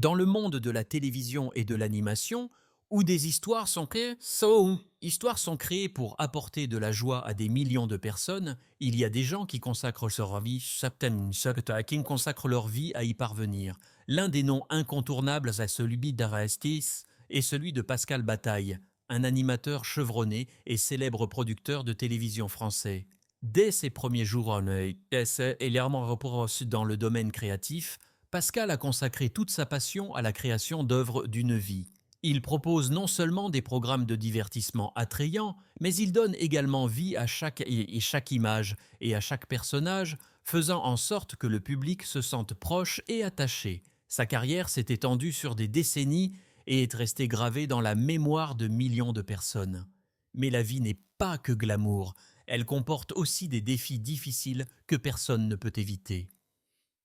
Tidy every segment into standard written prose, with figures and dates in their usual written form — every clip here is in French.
Dans le monde de la télévision et de l'animation, où des histoires sont créées pour apporter de la joie à des millions de personnes, il y a des gens qui consacrent leur vie, qui consacrent leur vie à y parvenir. L'un des noms incontournables à celui d'Arestis est celui de Pascal Bataille, un animateur chevronné et célèbre producteur de télévision français. Dès ses premiers jours en essai et légèrement reproche dans le domaine créatif, Pascal a consacré toute sa passion à la création d'œuvres d'une vie. Il propose non seulement des programmes de divertissement attrayants, mais il donne également vie à chaque image et à chaque personnage, faisant en sorte que le public se sente proche et attaché. Sa carrière s'est étendue sur des décennies et est restée gravée dans la mémoire de millions de personnes. Mais la vie n'est pas que glamour, elle comporte aussi des défis difficiles que personne ne peut éviter.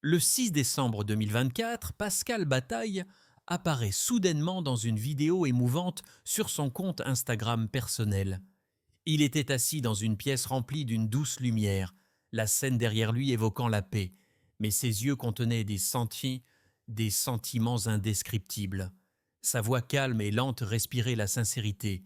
Le 6 décembre 2024, Pascal Bataille apparaît soudainement dans une vidéo émouvante sur son compte Instagram personnel. Il était assis dans une pièce remplie d'une douce lumière, la scène derrière lui évoquant la paix, mais ses yeux contenaient des sentiments indescriptibles. Sa voix calme et lente respirait la sincérité,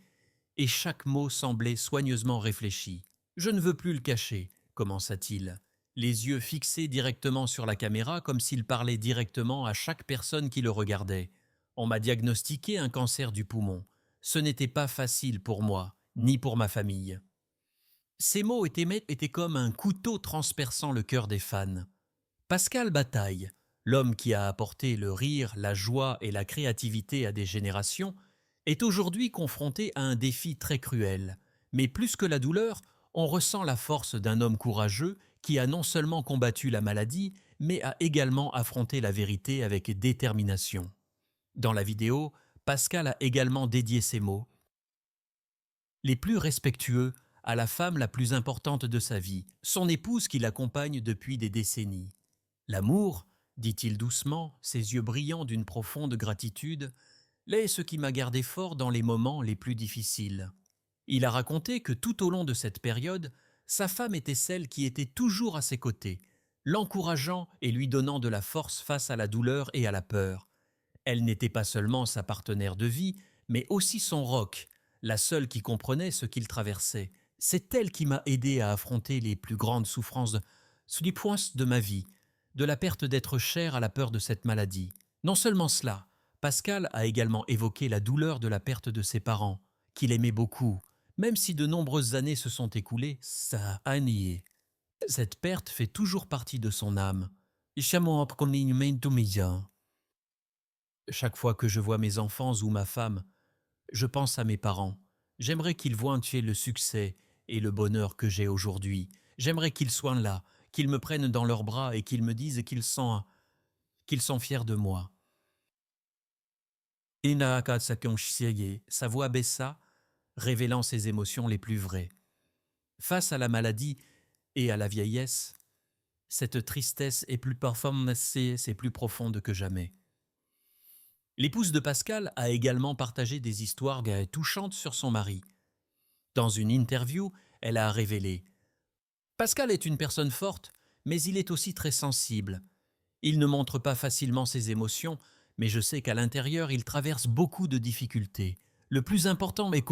et chaque mot semblait soigneusement réfléchi. « Je ne veux plus le cacher », commença-t-il, les yeux fixés directement sur la caméra comme s'il parlait directement à chaque personne qui le regardait. « On m'a diagnostiqué un cancer du poumon. Ce n'était pas facile pour moi, ni pour ma famille. » Ces mots étaient comme un couteau transperçant le cœur des fans. Pascal Bataille, l'homme qui a apporté le rire, la joie et la créativité à des générations, est aujourd'hui confronté à un défi très cruel. Mais plus que la douleur, on ressent la force d'un homme courageux qui a non seulement combattu la maladie, mais a également affronté la vérité avec détermination. Dans la vidéo, Pascal a également dédié ces mots, les plus respectueux, à la femme la plus importante de sa vie, son épouse qui l'accompagne depuis des décennies. L'amour, dit-il doucement, ses yeux brillants d'une profonde gratitude, est ce qui m'a gardé fort dans les moments les plus difficiles. Il a raconté que tout au long de cette période, sa femme était celle qui était toujours à ses côtés, l'encourageant et lui donnant de la force face à la douleur et à la peur. Elle n'était pas seulement sa partenaire de vie, mais aussi son roc, la seule qui comprenait ce qu'il traversait. C'est elle qui m'a aidé à affronter les plus grandes souffrances de ma vie, de la perte d'être cher à la peur de cette maladie. Non seulement cela, Pascal a également évoqué la douleur de la perte de ses parents, qu'il aimait beaucoup, même si de nombreuses années se sont écoulées, ça a nié. Cette perte fait toujours partie de son âme. Chaque fois que je vois mes enfants ou ma femme, je pense à mes parents. J'aimerais qu'ils voient entier le succès et le bonheur que j'ai aujourd'hui. J'aimerais qu'ils soient là, qu'ils me prennent dans leurs bras et qu'ils me disent qu'ils sont fiers de moi. Sa voix baissa, révélant ses émotions les plus vraies. Face à la maladie et à la vieillesse, cette tristesse est plus c'est plus profonde que jamais. L'épouse de Pascal a également partagé des histoires touchantes sur son mari. Dans une interview, elle a révélé « Pascal est une personne forte, mais il est aussi très sensible. Il ne montre pas facilement ses émotions, mais je sais qu'à l'intérieur, il traverse beaucoup de difficultés. Le plus important est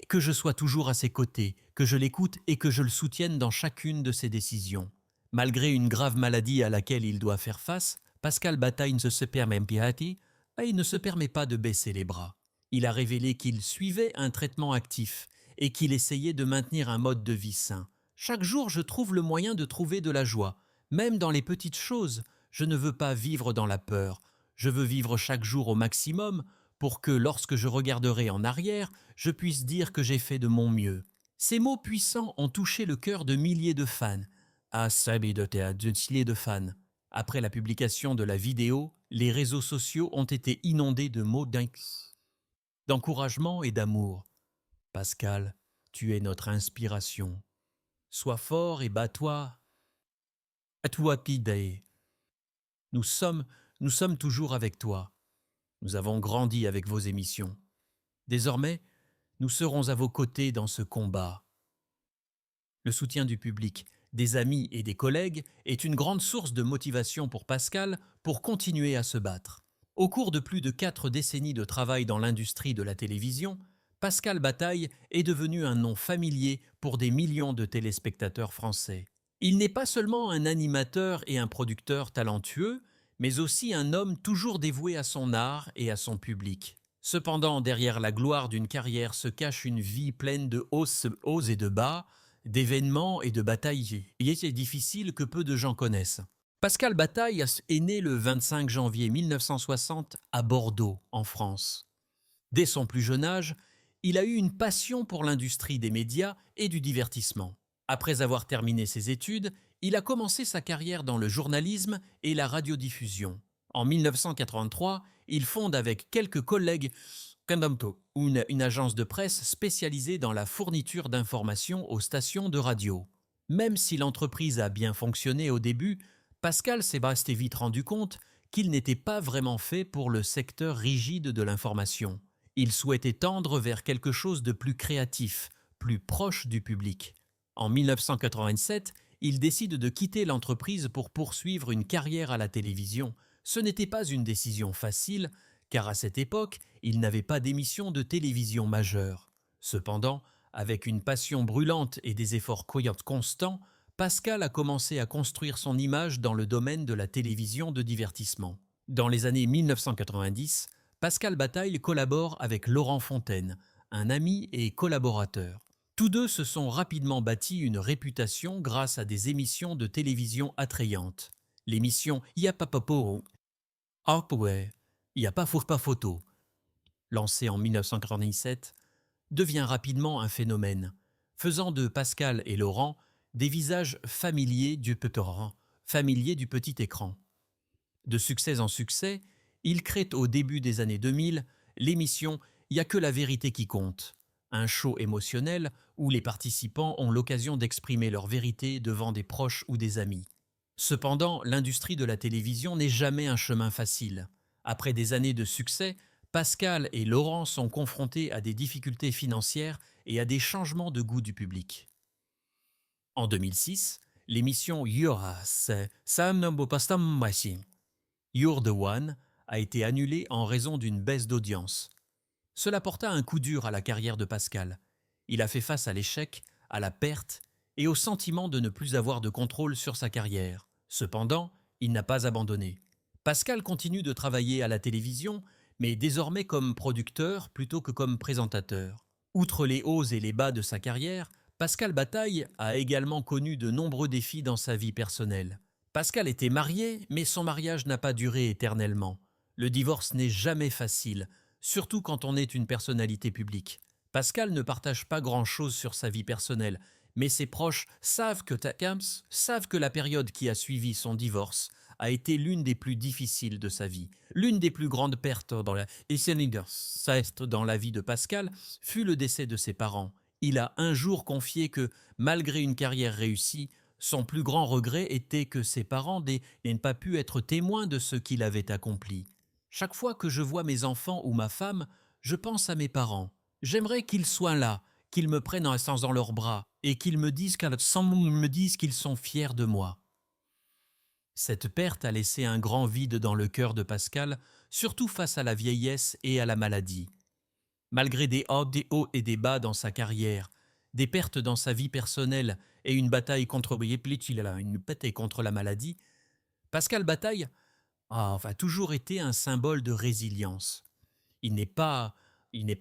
que je sois toujours à ses côtés, que je l'écoute et que je le soutienne dans chacune de ses décisions. » Malgré une grave maladie à laquelle il doit faire face, Pascal Bataille ne se permet pas de baisser les bras. Il a révélé qu'il suivait un traitement actif et qu'il essayait de maintenir un mode de vie sain. Chaque jour, je trouve le moyen de trouver de la joie, même dans les petites choses. Je ne veux pas vivre dans la peur. Je veux vivre chaque jour au maximum pour que, lorsque je regarderai en arrière, je puisse dire que j'ai fait de mon mieux. Ces mots puissants ont touché le cœur de milliers de fans. Après la publication de la vidéo, les réseaux sociaux ont été inondés de mots d'encouragement et d'amour. Pascal, tu es notre inspiration. Sois fort et bats-toi. À toi Pidae. Nous sommes toujours avec toi. Nous avons grandi avec vos émissions. Désormais, nous serons à vos côtés dans ce combat. Le soutien du public, des amis et des collègues est une grande source de motivation pour Pascal pour continuer à se battre. Au cours de plus de 4 décennies de travail dans l'industrie de la télévision, Pascal Bataille est devenu un nom familier pour des millions de téléspectateurs français. Il n'est pas seulement un animateur et un producteur talentueux, mais aussi un homme toujours dévoué à son art et à son public. Cependant, derrière la gloire d'une carrière se cache une vie pleine de hauts et de bas, d'événements et de batailles difficiles que peu de gens connaissent. Pascal Bataille est né le 25 janvier 1960 à Bordeaux, en France. Dès son plus jeune âge, il a eu une passion pour l'industrie des médias et du divertissement. Après avoir terminé ses études, il a commencé sa carrière dans le journalisme et la radiodiffusion. En 1983, il fonde avec quelques collègues Kandamto, une agence de presse spécialisée dans la fourniture d'informations aux stations de radio. Même si l'entreprise a bien fonctionné au début, Pascal s'est vite rendu compte qu'il n'était pas vraiment fait pour le secteur rigide de l'information. Il souhaitait tendre vers quelque chose de plus créatif, plus proche du public. En 1987, il décide de quitter l'entreprise pour poursuivre une carrière à la télévision. Ce n'était pas une décision facile, car à cette époque, il n'avait pas d'émission de télévision majeure. Cependant, avec une passion brûlante et des efforts constants, Pascal a commencé à construire son image dans le domaine de la télévision de divertissement. Dans les années 1990, Pascal Bataille collabore avec Laurent Fontaine, un ami et collaborateur. Tous deux se sont rapidement bâtis une réputation grâce à des émissions de télévision attrayantes. L'émission Y'a pas papo, Hopway, Y'a pas photo, lancée en 1997, devient rapidement un phénomène, faisant de Pascal et Laurent des visages familiers du petit écran. De succès en succès, ils créent au début des années 2000 l'émission Y a que la vérité qui compte, un show émotionnel où les participants ont l'occasion d'exprimer leur vérité devant des proches ou des amis. Cependant, l'industrie de la télévision n'est jamais un chemin facile. Après des années de succès, Pascal et Laurent sont confrontés à des difficultés financières et à des changements de goût du public. En 2006, l'émission You're the One a été annulée en raison d'une baisse d'audience. Cela porta un coup dur à la carrière de Pascal. Il a fait face à l'échec, à la perte et au sentiment de ne plus avoir de contrôle sur sa carrière. Cependant, il n'a pas abandonné. Pascal continue de travailler à la télévision, mais désormais comme producteur plutôt que comme présentateur. Outre les hauts et les bas de sa carrière, Pascal Bataille a également connu de nombreux défis dans sa vie personnelle. Pascal était marié, mais son mariage n'a pas duré éternellement. Le divorce n'est jamais facile, surtout quand on est une personnalité publique. Pascal ne partage pas grand-chose sur sa vie personnelle, mais ses proches savent que la période qui a suivi son divorce a été l'une des plus difficiles de sa vie. L'une des plus grandes pertes dans la vie de Pascal fut le décès de ses parents. Il a un jour confié que, malgré une carrière réussie, son plus grand regret était que ses parents n'aient pas pu être témoins de ce qu'il avait accompli. Chaque fois que je vois mes enfants ou ma femme, je pense à mes parents. J'aimerais qu'ils soient là, qu'ils me prennent dans leurs bras et qu'ils me disent qu'ils sont fiers de moi. Cette perte a laissé un grand vide dans le cœur de Pascal, surtout face à la vieillesse et à la maladie. Malgré des hauts et des bas dans sa carrière, des pertes dans sa vie personnelle et une bataille contre la maladie, Pascal Bataille a toujours été un symbole de résilience. Il n'est pas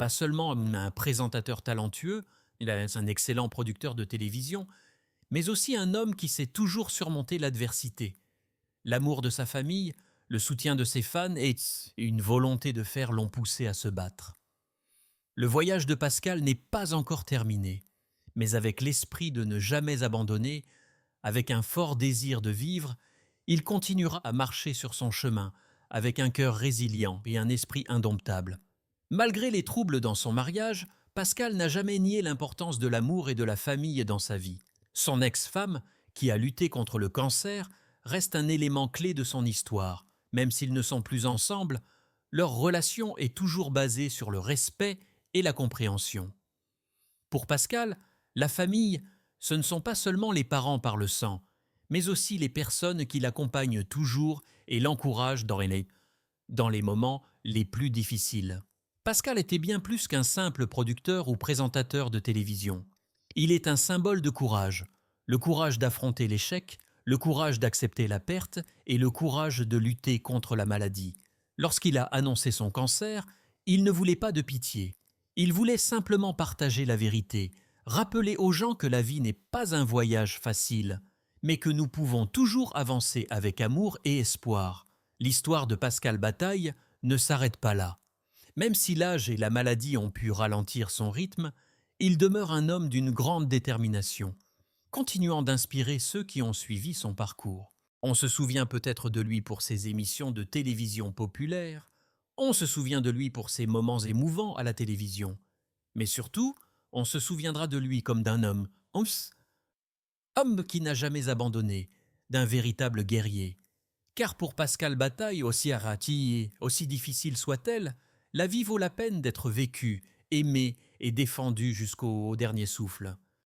seulement un présentateur talentueux, il est un excellent producteur de télévision, mais aussi un homme qui sait toujours surmonter l'adversité. L'amour de sa famille, le soutien de ses fans et une volonté de fer l'ont poussé à se battre. Le voyage de Pascal n'est pas encore terminé, mais avec l'esprit de ne jamais abandonner, avec un fort désir de vivre, il continuera à marcher sur son chemin, avec un cœur résilient et un esprit indomptable. Malgré les troubles dans son mariage, Pascal n'a jamais nié l'importance de l'amour et de la famille dans sa vie. Son ex-femme, qui a lutté contre le cancer, reste un élément clé de son histoire. Même s'ils ne sont plus ensemble, leur relation est toujours basée sur le respect et la compréhension. Pour Pascal, la famille, ce ne sont pas seulement les parents par le sang, mais aussi les personnes qui l'accompagnent toujours et l'encouragent dans dans les moments les plus difficiles. Pascal était bien plus qu'un simple producteur ou présentateur de télévision. Il est un symbole de courage. Le courage d'affronter l'échec, le courage d'accepter la perte et le courage de lutter contre la maladie. Lorsqu'il a annoncé son cancer, il ne voulait pas de pitié. Il voulait simplement partager la vérité, rappeler aux gens que la vie n'est pas un voyage facile, mais que nous pouvons toujours avancer avec amour et espoir. L'histoire de Pascal Bataille ne s'arrête pas là. Même si l'âge et la maladie ont pu ralentir son rythme, il demeure un homme d'une grande détermination, continuant d'inspirer ceux qui ont suivi son parcours. On se souvient peut-être de lui pour ses émissions de télévision populaires, on se souvient de lui pour ses moments émouvants à la télévision, mais surtout, on se souviendra de lui comme d'un homme, homme qui n'a jamais abandonné, d'un véritable guerrier. Car pour Pascal Bataille, aussi arrêtée, aussi difficile soit-elle, la vie vaut la peine d'être vécue, aimée et défendue jusqu'au dernier souffle.